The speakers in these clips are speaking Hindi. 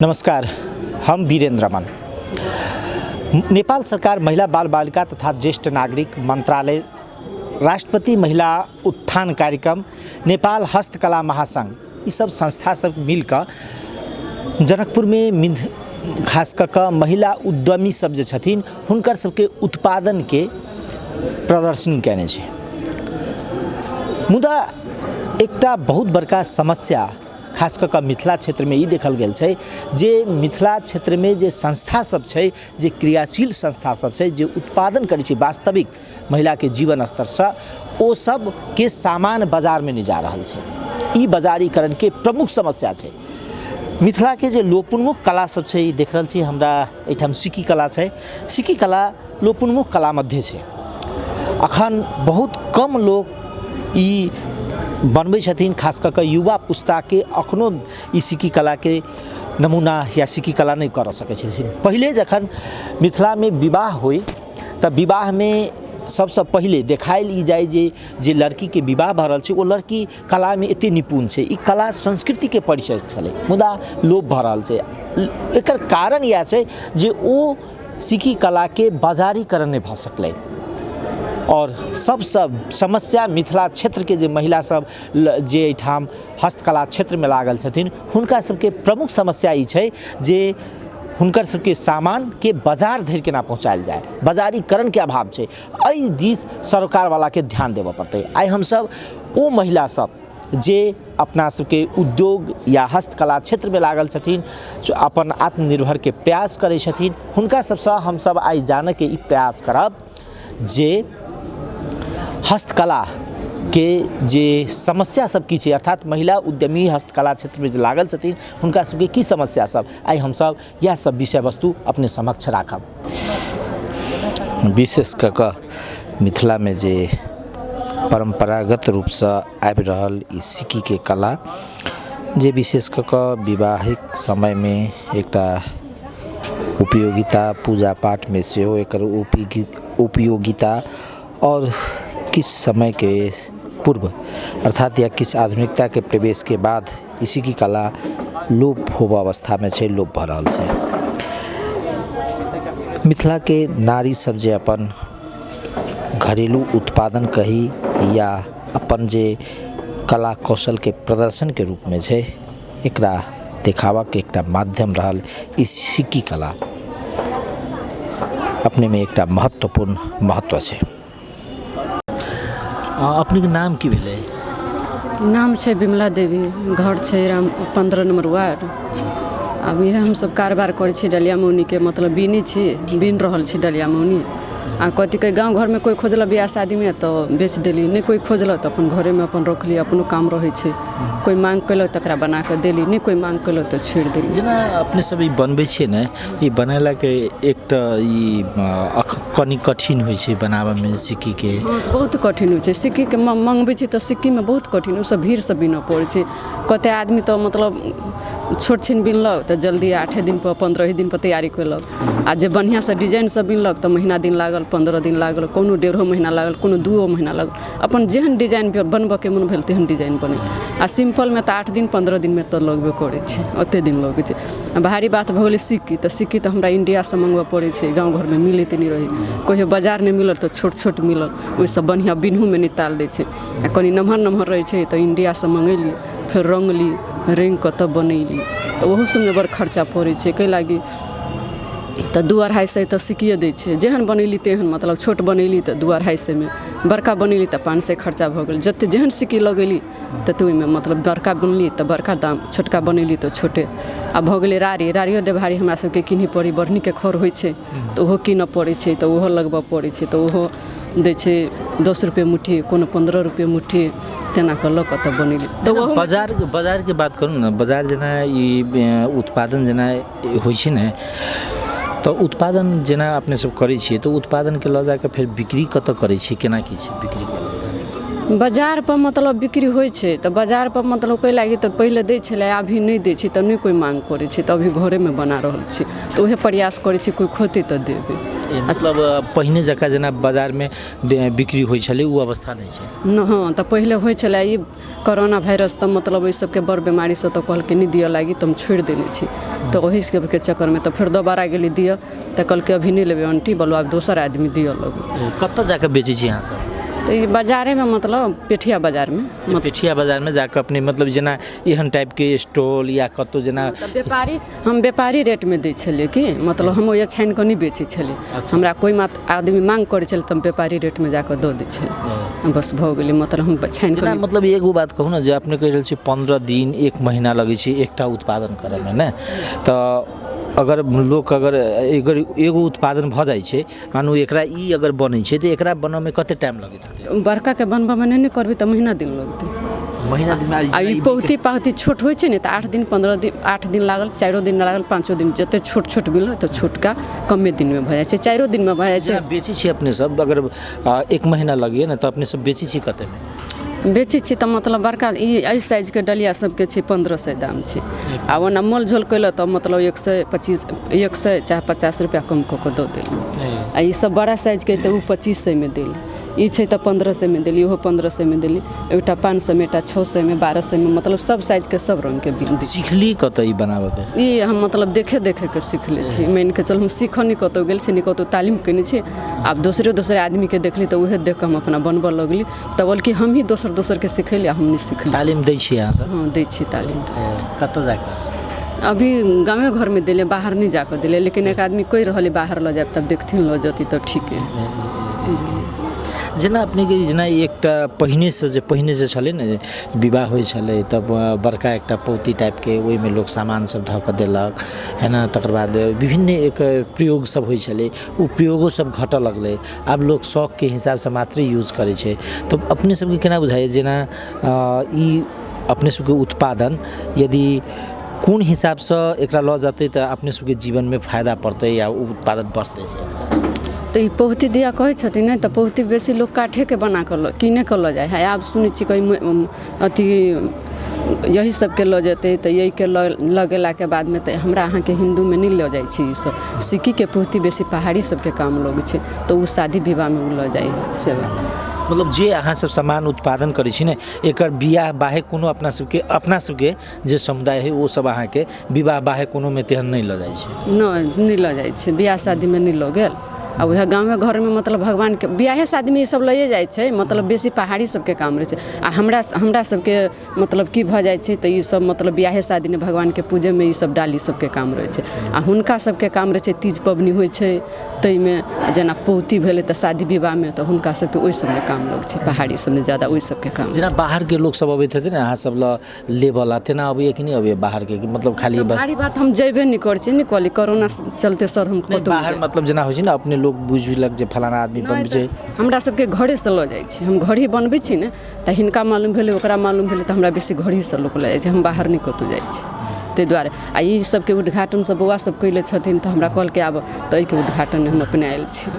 नमस्कार, हम वीरेंद्र मन। नेपाल सरकार महिला बाल बालिका तथा ज्येष्ठ नागरिक मंत्रालय, राष्ट्रपति महिला उत्थान कार्यक्रम, नेपाल हस्तकला महासंघ, ये सब संस्था सब मिलकर जनकपुर में खास कर महिला उद्यमी सब जे छथिन हुनकर सबके उत्पादन के प्रदर्शनी कयने छै। मुदा एकटा बहुत बड़का समस्या खास कर मिथिला क्षेत्र में ये देखल गेल छै जे मिथिला क्षेत्र में जे संस्था सब छै, जे क्रियाशील संस्था सब छै, जे उत्पादन करै छै वास्तविक महिला के जीवन स्तर से, ओ सब के सामान बाजार में नहीं जा रहल छै। ई बाजारीकरण के प्रमुख समस्या छै। मिथिला के जे लोपोन्मुख कला सब छै, देख रहल छी हमरा एठाम सिक्की कला छै। सिक्की कला लोपोन्मुख कला मध्य छै। अखन बहुत कम लोग ई बनबै छथिन, खास कर युवा पुस्ता के अखनो ई सिक्की कला के नमूना या सिक्की कला नहीं कर सकै छथिन। पहले जखन मिथिला में विवाह होई त विवाह में सबसे पहले देखायल ई जाए जे लड़की के विवाह भ रहल छै, ओ लड़की कला में एते निपुण छै, ई कला संस्कृति के परिचय छलै, मुदा लोप भ रहल छै। एकर कारण यह छै जे ओ सिक्की कला के बाजारीकरण नहीं भ सकलै। और सबसे समस्या मिथिला क्षेत्र के जे महिला सब जे एठाम हस्तकला क्षेत्र में लागल छथिन, हुनका सबके प्रमुख समस्या ई छै जे हुनकर सबके सामान के बाजार धरि केना पहुँचायल जाए, बाजारीकरण के अभाव छै। एहि दिस सरकार वाला के ध्यान देबऽ पड़तै। आइ हम सब ओ महिला सब जे अपना सबके उद्योग या हस्तकला क्षेत्र में लागल छथिन, जो अपन आत्मनिर्भर के प्रयास करै छथिन, हुनका सबसँ हम सब आइ जाने के ई प्रयास करब जे हस्तकला के जे समस्या सब की छै, अर्थात महिला उद्यमी हस्तकला क्षेत्र में जे लागल छथिन हुनका सबके की समस्या सब, आई हम सब यह सब विषय वस्तु अपने समक्ष राखब। विशेष कऽ मिथिला में जे परंपरागत रूप से आबि रहल ई सिक्की के कला, जे विशेष कऽ विवाहिक समय में एकटा उपयोगिता, पूजा पाठ में सेहो एकर उपयोगिता, और किस समय के पूर्व अर्थात या किस आधुनिकता के प्रवेश के बाद इसी की कला लोप होबा अवस्था में छै, लोप भ रहल छै। मिथिला के नारी सब जे अपन घरेलू उत्पादन कही या अपन जे कला कौशल के प्रदर्शन के रूप में छै, एकरा देखावा के एकटा माध्यम रहल ई सिक्की कला अपने में एकटा महत्वपूर्ण महत्व छै। अपने के नाम की भेलै? नाम छै विमला देवी, घर छै 15 नंबर वार्ड। अब यह हम सब कारोबार करै छी डलिया मौनी के, मतलब बीनी छी, बीन रहल छी डलिया मौनी। आ कथी के गांव घर में कोई खोजल बियाह शादी में तो बेच देली, नहीं कोई खोजल तो अपन घरे में अपन रख ली, अपनो काम रहे छै। कोई मांग कलक तकरा बना के देली, नहीं कोई मांग कलक तो छोड़ देली। जेना अपने सब ई बनबै छियै ने, ई बनाला के एक त ई कनी कठिन होइ छै बनाबे में सिक्की के। बहुत कठिन होइ छै सिक्की के, मंगबै छी तो सिक्की में बहुत कठिन, उ सब भीड़ से बीनऽ पड़ै छै। कते आदमी तो मतलब छोट छिन बिनलक तो जल्दी 8 दिन पर 15 दिन पर तैयारी कयलक, आ जे बढ़िया से डिजाइन सब बिनलक तो महीना दिन लागल, 15 दिन लागल, कोनो 1.5 महीना लागल, कोनो 2 महीना लागल। अपन जेहन डिजाइन बनबऽ के मन भेल तेहन डिजाइन बने। आ सिंपल में तो 8 दिन 15 दिन में तो लगबे करे छै, ओते दिन लगे छै। बाहरी बात भ गेलै सिक्की, तो सिक्की तो हमरा इंडिया से मंगवा पड़े छै, गाँव घर में मिलते नहीं रही। कोई बाजार नहीं मिलल तो छोट छोट मिलल, ओइसे बढ़िया बिनहू में निकाल दै छै। आ कनी नमहर नमहर रहे छै तो इंडिया से मंगेली, फिर रंगली, रंग के तब बनैली, तो ओहू सब में बड़ खर्चा पड़े छै। कै लागी तो 2-250 तो सिक्किए दै छै, जेहन बनैली तेहन, मतलब छोट बनैली तो 2-250 में, बड़का बनैली तो 500 खर्चा भ गेल। जते जेहन सिक्की लगेली तते ओइमे, मतलब बड़का बनली तो बड़का दाम, छोटका बनैली तो छोटे। आ भ गेलै रारी, रारियो डेभारी हमरा सबके किन्ही पड़ी, बढ़नी के खर होइ छै तो ओहो कीनऽ पड़ै छै, तो ओहो लगबऽ पड़ै छै, तो ओहो दै छै 10 रुपये मुट्ठी, कोनो 15 रुपये मुट्ठी, तेना कऽ लऽ कऽ तब बनैली। तो बाजार के बात करू ना, बाजार जेना ई उत्पादन जेना होइ छै ने, तो उत्पादन जेना अपने सब करै छियै, तो उत्पादन के लऽ जाके फिर बिक्री कतऽ करै छियै, केना की छै बिक्री के अवस्था? बाजार पर मतलब बिक्री होइ छै तऽ बाजार पर मतलब कोइ लागी तऽ पहिले दै छलै अभी नहि दै छै तऽ नहि कोइ मांग करै छै तऽ अभी घरेमे बना रहल छी तऽ उहे प्रयास करै छी कोइ खोतै तऽ देबै। मतलब पहिने जकाँ जेना बाजारमे बिक्री होइ छलै ओ अवस्था नहि छै। हाँ तऽ पहिले होइ छलै ई कोरोना वायरस तऽ मतलब ओहि सबके बड़ बीमारीसँ तऽ कहलकै नहि दिअ लागी तऽ हम छोड़ि देने छी तऽ ओहि सबके चक्करमे तऽ फेर दोबारा गेली दिअ तऽ कहलकै अभी नहीं लेबै आंटी बोलो आब दोसर आदमी दिअ लगो। कतऽ जाके बेचै छी अहाँ सब? तो ये बाजारे में मतलब पेठिया बाजार में पेठिया बाजार में जाकर अपने मतलब जेना एहन टाइप के स्टॉल या कतौ जेना व्यापारी हम व्यापारी रेट में दै छलिए कि मतलब हम ओए छानि के नहीं बेचै छलिए। हमरा कोई आदमी मांग करे छल त हम व्यापारी रेट में जाकर दऽ दै छलिए बस भ गेलै मतलब हम छानि के मतलब एगो बात कहू ना जे अपने कह रहल छी 15 दिन 1 महीना लगै छै एकटा उत्पादन करे में ने तऽ अगर लोग अगर एगो उत्पादन भ जाइ छै मानू एकरा ई अगर बनै छै तऽ एकरा बनऽ में कते टाइम लगैत हेतै? बड़का के बनबऽ में नहीं करबी तऽ महीना दिन लगतै। महीना दिन में आ ई पहुती पाहती छोट होइ छै ने तऽ 8 दिन 15 दिन 8 दिन लागल 4 दिन लागल 5 दिन जते छोट छोट मिलल तऽ छोटका कमे दिन में भ जाइ छै 4 दिन में भ जाइ छै। बेचै छी अपने सब अगर 1 महीना लगिए ना तऽ अपने सब बेचै छी कते में? बेचै छी तऽ मतलब बड़का एहि साइज के डलिया सबके छै 1500 दाम छै आ ओना मोल झोल कैल तऽ मतलब 125 100 चाहे 50 रुपया कम कऽ के दऽ देली आ ई सब बड़ा साइज के तऽ उ 2500 में देली ई छै तऽ 1500 में देली ओहो 1500 में देली एकटा 500 में एकटा 600 में 1200 में मतलब सब साइज के सब रंग के बिन सीखली कतऽ ई बनाबे के? ई हम मतलब देखे के सीखले छी मान के चल हम सीख नहीं कतौ गेल छी नहीं कतौ तालीम केने छी आब दोसरे आदमी के देखली तऽ उहे देख के हम अपना बनबऽ लगली तब बोल कि हम ही दोसर के सिखैली हम नहीं सिखली। तालीम दै छी अहाँ सब? हाँ दै छी तालीम। कतऽ जाके? अभी गाँवे घर में दिले बाहर नहीं जाकर दिले लेकिन एक आदमी कोई रहले बाहर ल जाए तब देखथिन ल जती तब ठीक है। जेना अपने के जेना एकटा पहिने से छले ने विवाह होइ छले तब बड़का एकटा पौती टाइप के ओहि में लोग सामान सब धऽ के देलक है ना तकर बाद विभिन्न एक प्रयोग सब होइ छले ओ प्रयोगो सब घटऽ लगले आब लोग शौक के हिसाब से मात्र यूज करे छै तो अपने सबके केना बुझाइए जेना ई अपने सबके उत्पादन यदि कोन हिसाब से एकरा लऽ जाते तऽ अपने सबके जीवन में फायदा पड़तै या उत्पादन बढ़तै से? तो ये पहुती दिया कहे छथिन नहीं तो पहुती बेसी लोग काठे के बना कर किने कर ल जाए है आप सुनी छी कहीं अथी यही सबके ल जेते तो यही के लगेला के बाद में तो हमरा अहाँ के हिंदू में नहीं ल जाए छी ई सब सिक्की के पहुती बेसी पहाड़ी सबके काम लगे छै तो उ शादी विवाह में उ ल जाए है से बात। मतलब जे अहाँ सब सामान उत्पादन करै छी ने एकर बियाह बाहे कोनो अपना सबके जे समुदाय है वो सब अहाँ के विवाह बाहे कोनो में तेहन नहीं ल जाए छै? नहीं ल जाए छै बियाह शादी में नहीं ल गेल आ वह गाँव घर में मतलब भगवान के बियाहे शादी में सब लइए जाए छै मतलब बेसी पहाड़ी सबके काम रहे छै आ हमरा सबके मतलब की भ जाए छै तऽ ई सब मतलब बियाहे शादी में भगवान के पूजे में ई सब डाली सबके काम रहे छै आ हुनका सबके काम रहे छै तीज पबनी होइ छै तई में जेना पौती भेले तऽ शादी विवाह में तऽ हुनका सबके ओइ सब में काम लग छै पहाड़ी सब में ज्यादा ओइ सबके काम जेना बाहर के लोग सब अबैत हेतै ने अहाँ सब ल लेबल तेना अबैए कि नहीं अबैए बाहर के मतलब खाली बाहरी बात हम जेबे नहीं कर छी नहीं कहली कोरोना चलते सर हम कतौ बाहर मतलब जेना होइ छै ना अपने लोग बुझलक जे फलाना आदमी बनबै छै हमरा सबके घरे से ल जाए छी हम घर ही बनबै छी ने तऽ हिनका मालूम भेलै ओकरा मालूम भेलै तऽ हमरा बेसी घर ही से लोक ल जाए छै हम बाहर नहीं कतौ जाए छी ताहि दुआरे आ ई सबके उद्घाटन सब बौआ सब कैले छथिन तऽ हमरा कहलकै आब तऽ एहिके उद्घाटन हम अपने आयल छी।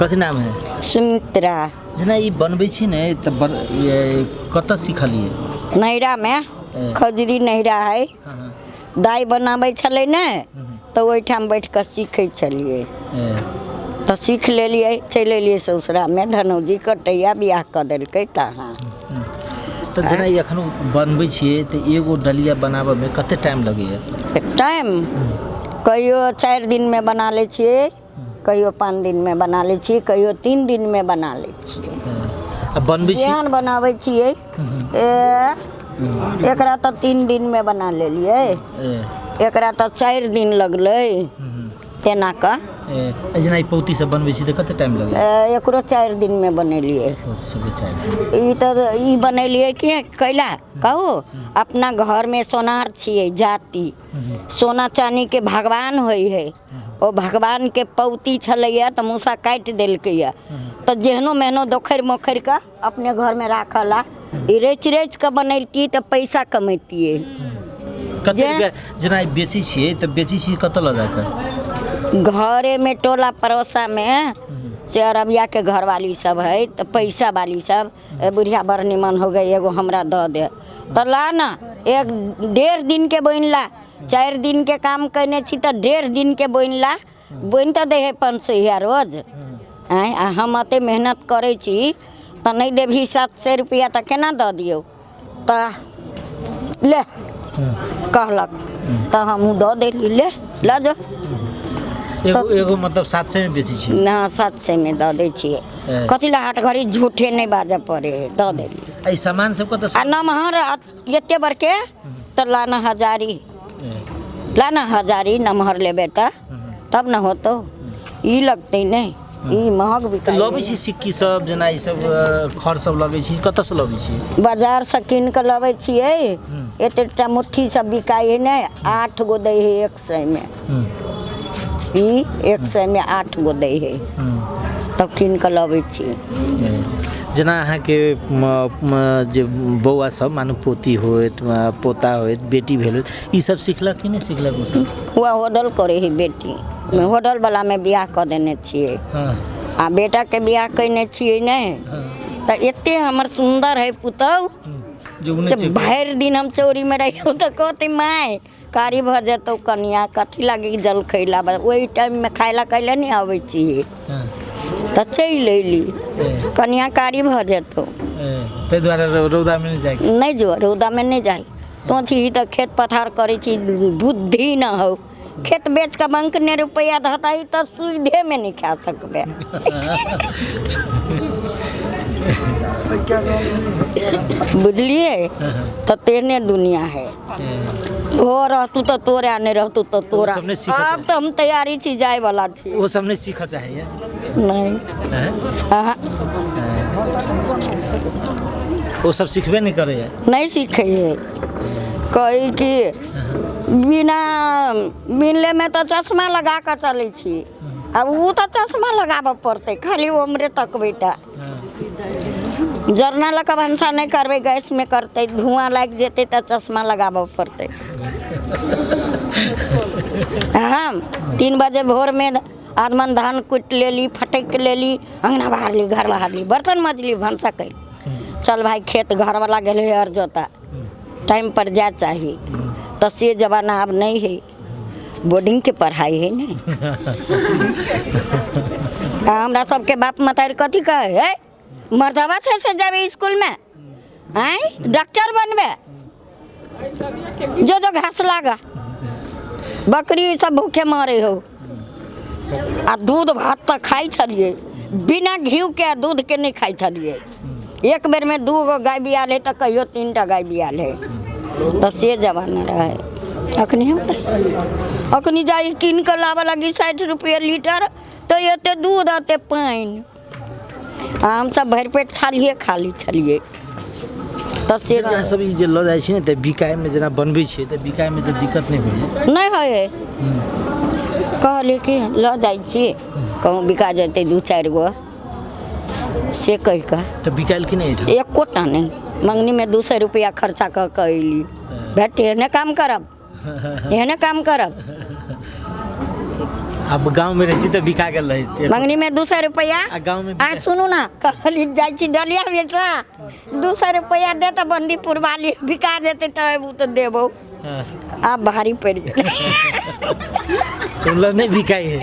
कथी नाम है? सुमित्रा। जेना ई बनबै छी ने तऽ कतऽ सिखलिए? नैरामे खजरी नैरा है, दाइ बनाबै छलै ने तऽ ओहिठाम बैठ कऽ सीखै छलिए। तऽ सीख लेलिए, चलि एलिए ससुरामे। धनौजी कटैया बियाह कऽ देलकै तहाँ। तऽ जेना ई एखनो बनबै छियै तऽ एगो डलिया बनाबऽमे कते टाइम लगैए? टाइम कहियो 4 दिनमे बना लै छियै, कहियो 5 दिनमे बना लै छियै, कहियो 3 दिनमे बना लै छियै। बनबै छी केहन बनाबै छियै? एकरा तऽ 3 दिनमे बना लेलिए, एकरा तऽ 4 दिन लगलै। तेना कऽ जेना ई पौती सब बनबै छी तऽ कते टाइम लगैए? एकरो 4 दिनमे बनेलिए। पौती सब 4 दिन। ई तऽ ई बनेलिए कि कैला कहू, अपना घरमे सोनार छियै जाति, सोना चानीके भगवान होइ है। ओ भगवानके पौती छलैया तऽ मूसा काटि देलकैया, तऽ जेहनो मेहनो दोखरि मोखरि कऽ अपने घरमे राखला। ई रचि रचि कऽ बनैतियै तऽ पैसा कमैतियै। कते जेना बेचै छियै तऽ बेचै छियै कतऽ लऽ जाकऽ? घरेमे टोला पड़ोसामे से अरबिया के घरवाली सब है, तो पैसा वाली सब बुढ़िया बड़ निमन हो गई, एगो हमरा दऽ दे। तो ला ना, 1.5 दिन के बोइन ला। 4 दिन के काम करने छी तो 1.5 दिन के बोइन ला। बोइन तो दे है 500 रोज। आ हम अते मेहनत करे छी तो नहीं देभी 700 रुपया तो केना दऽ दियो? तो ले कहलक तो हम दऽ देली, ले ला जो। एगो मतलब 700 में बेची छी ना, 700 में दऽ दै छियै। कथी ला हाट घड़ी झूठे नहीं बाजऽ पड़े, दऽ देली। ई सामान सब कतऽ? आ नमहर एते बड़के तो लाना हजारी, लाना हजारी नमहर लेबे तब न होतो। ई लगते नहीं, ई महग बिकाई। लबै छी सिक्की सब, जेना ई सब खर सब लबै छी, कतऽ से लबै छी? बाजार से कीन के लबै छियै। एतेटा मुट्ठी सब बिकाई है ने, 8 गो दै है 100 में। ई 100 में 8 गो दै है, तब कीन के लबै छी। जेना अहाँके जे बौआ सब, मानो पोती होत, पोता होत, बेटी भेल होत, ई सब सिखलक कि नहीं सिखलक? ओ सब हुआ होटल करे है बेटी, होटल वाला में बियाह कर देने छियै। आ बेटा के बियाह करने छियै नहीं, तो एते हमर सुंदर है पुतौ से भरि दिन हम चोरी में रहियो तो कहते माय कारी भ जतौ कनिया, कथी लागी जल खैला? वही टाइम में खाइला कैला नहीं आबै छियै तो चलि अयली, कनिया कारी भ जतौ। ताहि दुआरे रौदा में नहीं जाए? नहीं जो, रौदा में नहीं जाए। तो छी तो खेत पथार करे छी, बुद्धि न हो। खेत बेच के बैंक ने रुपया धता तो सुधे में नहीं खा सकबे। बुझलिए? तो तेने दुनिया है। हो रहतू तो तोरा, नहीं रहतू तो तोरा। अब तो हम तैयारी छी जाए वाला थी। वो सब नहीं सीखा चाहिए? नहीं, वो सब सीखबे नहीं करे है? नहीं सीखे है। कही कि बिना बिनले में तो चश्मा लगा कर चले छी। अब वो तो चश्मा लगाबऽ पड़ते, खाली उम्र तक बेटा। जरना लगा भंसा नहीं करबे, गैस में करते, धुआं लग जेते तो चश्मा लगाबऽ पड़ते। हम 3 बजे भोर में आदमन धान कुट लेली, फटक लेली, अंगना बाहर ली, घर बाहर ली, बर्तन मजली, भंसा कैल। चल भाई खेत, घर वाला गेले है जोता, टाइम पर जा चाहिए। तो से जमाना अब नहीं है, बोर्डिंग के पढ़ाई है नहीं। हमरा सबके बाप मतारी कथी कहे है? मर्दवा से जाबे स्कूल में, आय डॉक्टर बनबे, जो जो घास लागा, बकरी सब भूखे मरे हो। आ दूध भात तो खाई छलिए, बिना घी के दूध के नहीं खाई छलिए। एक बेर में 2 गो गाय बियाल है तो कहियो 3टा गाय बियाल है। तो से जमाना रहे। अखनी जाई कीन के लाबे लगी 60 रुपये लीटर, तो एते दूध आते पानी। हम सब भर पेट खालिए खाली छलिए। तो से सब ई जे ल जाइ छी ने त बिकाय में जेना बनबै छी त बिकाय में तो दिक्कत नहीं होय? नहीं होय। कहले कि ल जाइ छी, कहूँ बिका जाते 2-4 गो से कह का। तो बिकाइल कि नहीं? एक कोटा नहीं, मंगनी में 200 रुपया खर्चा कर कैली। बेटे एहने काम करब, एहने काम करब। अब गांव में रहती तो बिका गेल रही मंगनी में 200 रुपया गांव में आज सुनू ना कहली जाइ छी डलिया बेचा 200 रुपया दे तो बंदीपुर वाली बिका देते तो तो देबो अब भारी पड़ गेल नहीं बिकाई है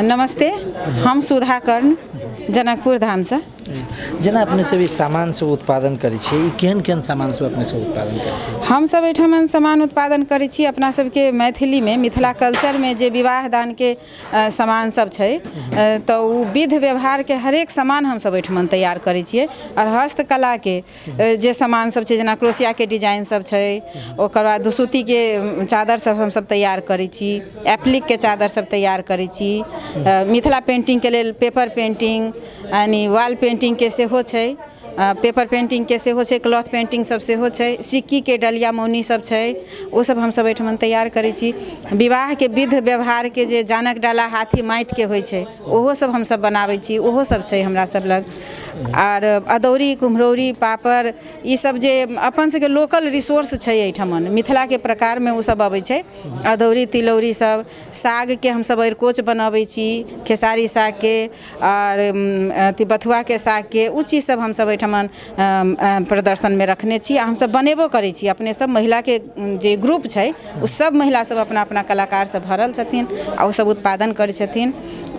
नमस्ते हम सुधा कर्ण जनकपुर धाम से जेना अपने सब सामान सब उत्पादन करै छी केहन केहन सामान सब अपने सब उत्पादन करै छी हम सब एठमन सामान उत्पादन करै छी अपना सबके मैथिली में मिथिला कल्चर में जे विवाह दान के सामान सब छै तो उ विध व्यवहार के हरेक सामान हम सब एठमन तैयार करै छियै और हस्तकला के जे सामान सब छै जेना क्रोशिया के डिजाइन सब छै ओकर बाद दुसूती के चादर सब हम सब तैयार करै छी एप्लिक के चादर सब तैयार करै छी मिथिला पेंटिंग के लेल पेपर पेंटिंग यानी वॉल पेंटिंग के सेहो छै पेपर पेंटिंग के सेहो छै क्लॉथ पेंटिंग सब सेहो छै सिक्की के डलिया मौनी सब छै ओ सब हम सब एठमन तैयार करै छी विवाह के विध व्यवहार के जे जानक डाला हाथी माटि के होइ छै ओहो सब हम सब बनाबै छी ओहो सब छै हमरा सब लग और अदौरी कुम्हरौरी पापड़ ई सब जे अपन सबके लोकल रिसोर्स छै एठमन मिथिला के प्रकार में ओ सब अबै छै अदौरी तिलौरी सब साग के हम सब अरिकोच बनाबै छी खेसारी साग के और बथुआ के साग के उ चीज सब हम सब एठमन प्रदर्शन में रखने छी हम सब बनेबो करै छी अपने सब महिला के जे ग्रुप छै उ सब महिला सब अपना अपना कलाकार सब भरल छथिन आ उ सब उत्पादन करै छथिन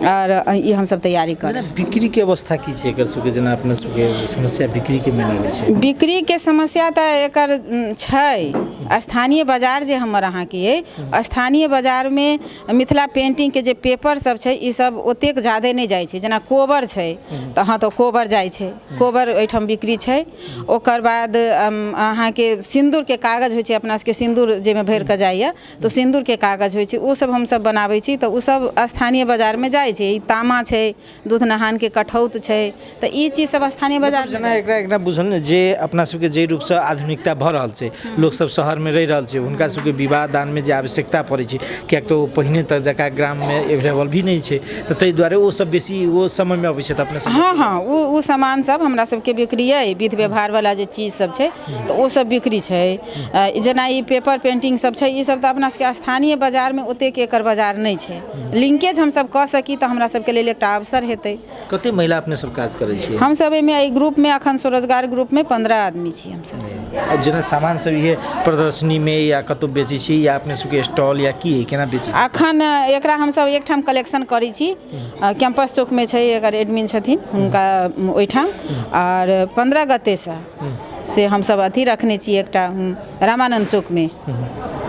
और ई हम सब तैयारी कर बिक्री के अवस्था की छै एकर सबके जेना अपने सबके समस्या बिक्री के में आबै छै बिक्री के समस्या त एकर छै स्थानीय बाजार जे हमर अहाँ के स्थानीय बाजार में मिथिला पेंटिंग के जे पेपर सब छै ई सब ओतेक ज्यादा नहीं जाय छै जेना कोबर छै त हां तो कोबर जाय छै कोबर एठम बिक्री छै ओकर बाद अहाँ के सिंदूर के कागज होइ छै अपना सबके सिंदूर जे में भर के जाइए तो सिंदूर के कागज होइ छै ओ सब हम सब बनाबै छी त ओ सब स्थानीय बाजार में जाय छै ई तामा छै दूध नहान के कठौत छै त ई चीज सब स्थानीय बाजार जेना एकरा बुझल ने जे अपना सबके जे रूप से आधुनिकता भ रहल छै लोग सब शहर में रहि रहल छै हुनका सबके विवाह दान में जे आवश्यकता पड़ै छै कियाक तो पहिने तक जका ग्राम में अवेलेबल भी नहीं छै तऽ ताहि दुआरे ओ सब बेसी ओ समय में अबै छै तऽ अपने सब हाँ वो सामान सब हमरा सबके बिक्री है विध व्यवहार वाला जे चीज सब छै तऽ ओ सब बिक्री छै जेना ई पेपर पेंटिंग सब छै ई सब तऽ अपना सबके स्थानीय बाजार में ओतेक एकर बाजार नहीं छै लिंकेज हम सब कऽ सकी तऽ हमरा सबके लेल एकटा अवसर हेतै। कते महिला अपने सब काज करै छियै? हम सब एहिमे एहि ग्रुप में अखन स्वरोजगार ग्रुप में 15 आदमी छी हम सब। जेना सामान सब ये प्रदर्शनी में या कतौ बेचै छी या अपने सबके स्टॉल या की केना बेचै छी? अखन एकरा हम सब एकठाम कलेक्शन करै छी कैंपस चौक में छै एकर एडमिन छथिन हुनका ओहिठाम और 15 गते से हम सब अथी रखने छी एकटा रामानंद चौक में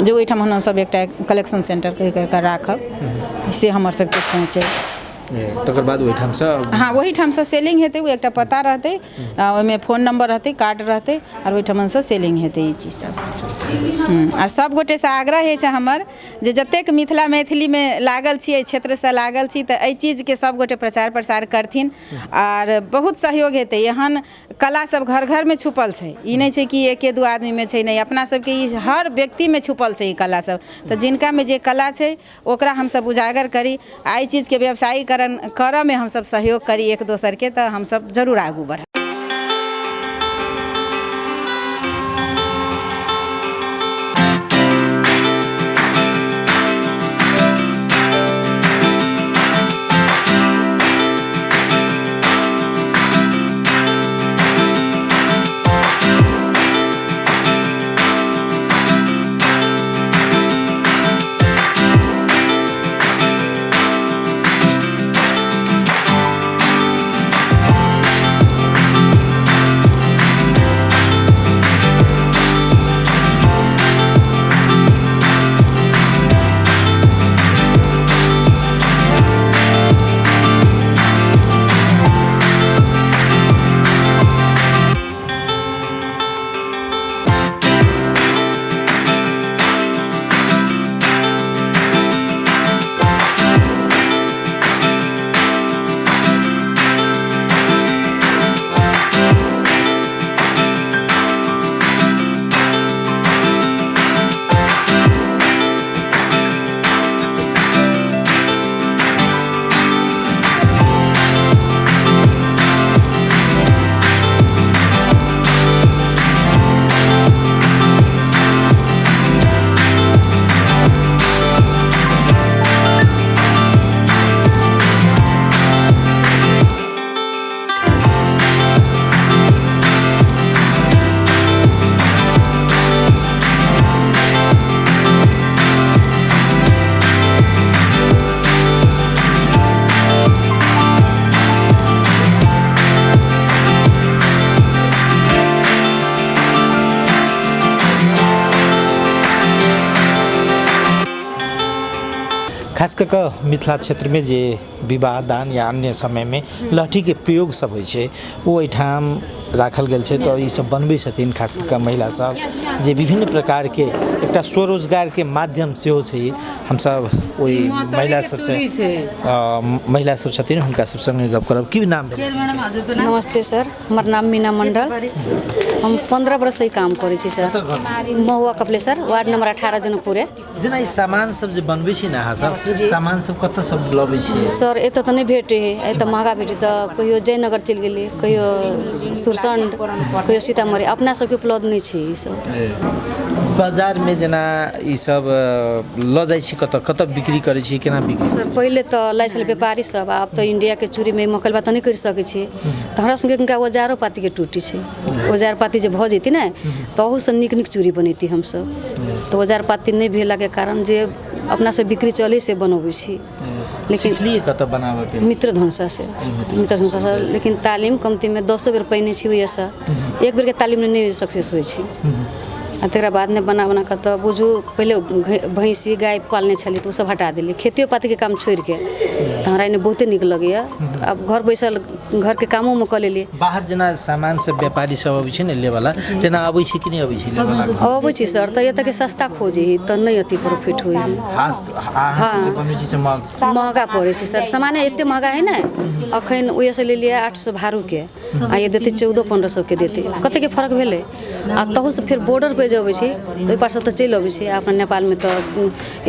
जो ओहिठाम हम सब एकटा कलेक्शन सेंटर के राखब से हमर सबके सोच है। तकर बाद ओहिठाम से हाँ ओहिठाम से सेलिंग हेतै ओ एकटा पता रहतै ओहिमे फोन नंबर रहतै कार्ड रहतै और ओहिठाम से सेलिंग हेतै ई चीज सब। आ सब गोटे से आग्रह है हमर जे जतेक मिथिला मैथिली में लागल छी एहि क्षेत्र से लागल छी तऽ एहि चीज के सब गोटे प्रचार प्रसार करथिन और बहुत सहयोग हेतै। एहन कला सब घर घर में छुपल छै ई नहीं छै कि एके दू आदमी में छै नहीं अपना सबके ई हर व्यक्ति में छुपल छै ई कला सब तऽ जिनका में जे कला छै ओकरा हम सब उजागर करी आ एहि चीज के व्यवसायीकरण करऽ में हम सब सहयोग करी एक दोसर के तऽ हम सब जरूर आगू बढ़ब। खास करके मिथिला क्षेत्र में जे विवाह दान या अन्य समय में लहठी के प्रयोग सब होइ छै ओ एठाम राखल गेल छै तऽ ई सब बनबै छथिन खास करके महिला सब जे विभिन्न प्रकार के एकटा स्वरोजगार के माध्यम सेहो छै। हम सब ओई महिला सब से महिला सब छथिन हुनका सब संगे गप करब। की नाम भेल? नमस्ते सर, हमर नाम मीना मंडल। हम 15 वर्ष से काम करै छी सर। महुआ कपलेसर वार्ड नंबर 18 जनकपुर। जेना ई सामान सब जे बनबै छी ना अहाँ सब सामान सब कतऽ सब लबै छी? सर एतऽ तऽ नहि भेटै है, एतऽ महंगा भेटै तऽ कहियो जयनगर चलि गेली, कहियो सुरसंड, कहियो सीतामढ़ी। अपना सबके उपलब्ध नहीं छै ई सब। बाजार में जेना ई सब ल जाइ छी कतऽ कतऽ बिक्री करै छी केना बिक्री? सर पहिले तऽ लै छल व्यापारी सब, आब तऽ इंडिया के चूड़ी में मकलबा तऽ नहीं कर सकै छी तऽ हमरा संगे कनिका औजारो पाती के टूटी छै। औजार पाती जे भऽ जेती ने तहू से नीक नीक चूड़ी बनेती हम सब, तऽ औजार पाती नहीं भेला के कारण जे अपना से बिक्री चले से बनबै छी। लेकिन कतऽ बनाबऽ के? मित्र धनसा से। लेकिन तालीम कमती में 10 बेर पहिने छी ओहिसँ एक बेर के तालीम में नहीं सक्सेस होइ छी। आ तकरा बाद ने बना बना कऽ तऽ बुझू पहिले भैंसी गाय पालने छली तऽ ओ सब हटा देली, खेतियो पाती के काम छोड़ के तऽ हमरा एने बहुते नीक लगैया। अब घर बैसल घर के कामों में कऽ लेली। बाहर जेना सामान सब व्यापारी सब अबै छै ने ले वाला तेना अबै छै कि नहीं अबै छै ले वाला? अबै छै सर, तऽ एतऽ के सस्ता खोजे तऽ नहीं अति प्रॉफिट होई। हाँ महंगा पड़े छै सर, सामान एते महंगा है ना। अखन ओहिसँ ले लिया 800 भारू के आ ये देते 1400-1500 के देते कते के फर्क भेले आ तहु से फिर बॉर्डर पे जब छी तो ओइ पार से तो चलि अबै छी अपना नेपाल में तो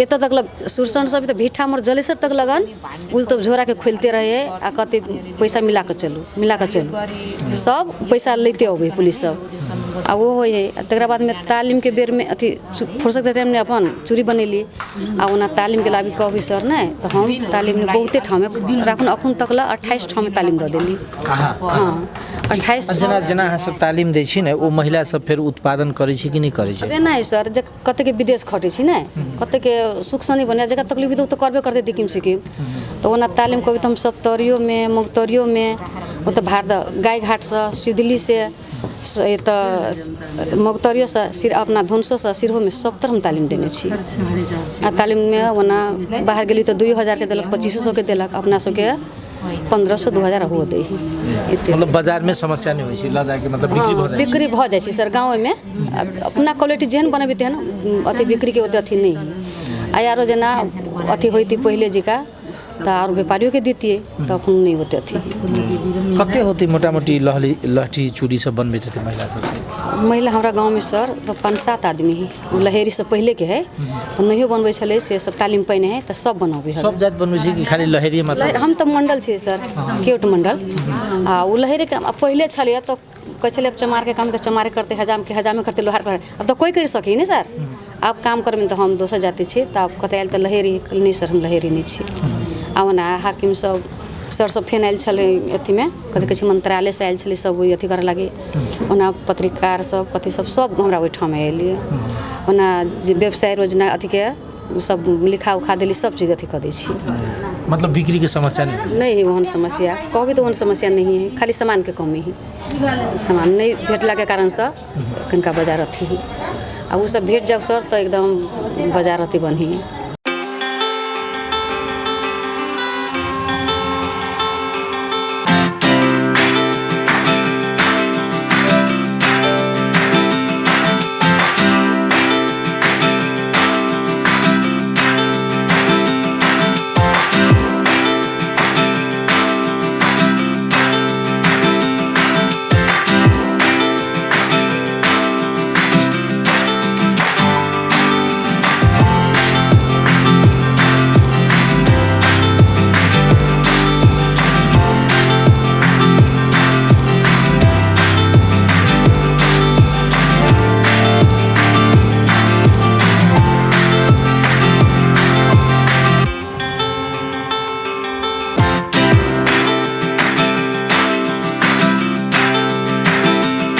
एत तक सुरसन सब तो भीठा मोर जलेसर तक लगन उल तो झोरा के खोलते रहे आ कते पैसा मिला के चलू सब पैसा लेते अबै पुलिस सब आ वो होय है तकरा बाद में तालीम के बेर में अथी फुर्सत के टाइम में अपन चूड़ी बनेली आ ओना तालीम के लाभी कहबी सर नै तो हम तालीम में बहुते ठाम में राखुन अखन तक ला 28 ठाम में तालीम द देली हां 28 जना जना अहाँ सब तालीम दै छी ने ओ महिला सब फेर उत्पादन करै छी कि नहीं करै छी नै सर जे कते के विदेश खटे छी नै कते के सुख सनी बने जगह तकलीफ तो करबे करते दिकिम सिकिम तो ओना तालीम कभी तो हम सब तरियो में मुगतरियो में वो तो भार गाय घाट से सिधली से तो मुगतरियो से सिर अपना धुनसो से सिरहो में सब तरह हम तालीम देने छी आ तालीम में ओना बाहर गेली तो 2000 के देलक 2500 के देलक अपना सब के 1500-2000 हो दे मतलब बाजार में समस्या नहीं होई छी ला जाके मतलब बिक्री हो जाय बिक्री भ जाय छी सर गांव में अपना क्वालिटी जेहन बनबे तेहन अथी बिक्री के ओते अथी नहीं आ यारो जना अथी होती पहले जिका तो और व्यापारियों के देतिए तो अपन नहीं होते अथी कते होती मोटा मोटी लहठी चूड़ी सब बनबे थे महिला सब से महिला हमारा गांव में सर तो 5-7 आदमी है वो लहेरी से पहले के है तो नहीं बनबे छले से सब तालीम पैने है तो सब बनाबे है सब जात बनबे छी कि खाली लहेरी मतलब हम तो मंडल छी सर केवट मंडल आ वो लहेरी के पहले छले तो कह चले अब चमार के काम तो चमारे करते हजाम करते लोहार पर अब तो कोई कर सकी नहीं सर आप काम करबे तो हम दोसर जाते छी तो आप कते आयल तो लहेरी नहीं सर हम लहेरी नहीं छी आना हाकिम सब सर सब फेन आयल छले अथी में कथी कहै छै मंत्रालय से आयल छले सब अथी करे लागे ओना पत्रकार सब कथी सब हमरा ओइ ठाम में एलिए ओना जे व्यवसाय योजना अथी के सब लिखा उखा देली सब चीज अथी कर दै छी मतलब बिक्री के समस्या नहीं है वहन समस्या कहबे तो वहन समस्या नहीं है खाली सामान के कमी है सामान नहीं भेटला के कारण से कनका बाजार अथी है आ वो सब भेट जब सर तो एकदम बाजार अथी बनी है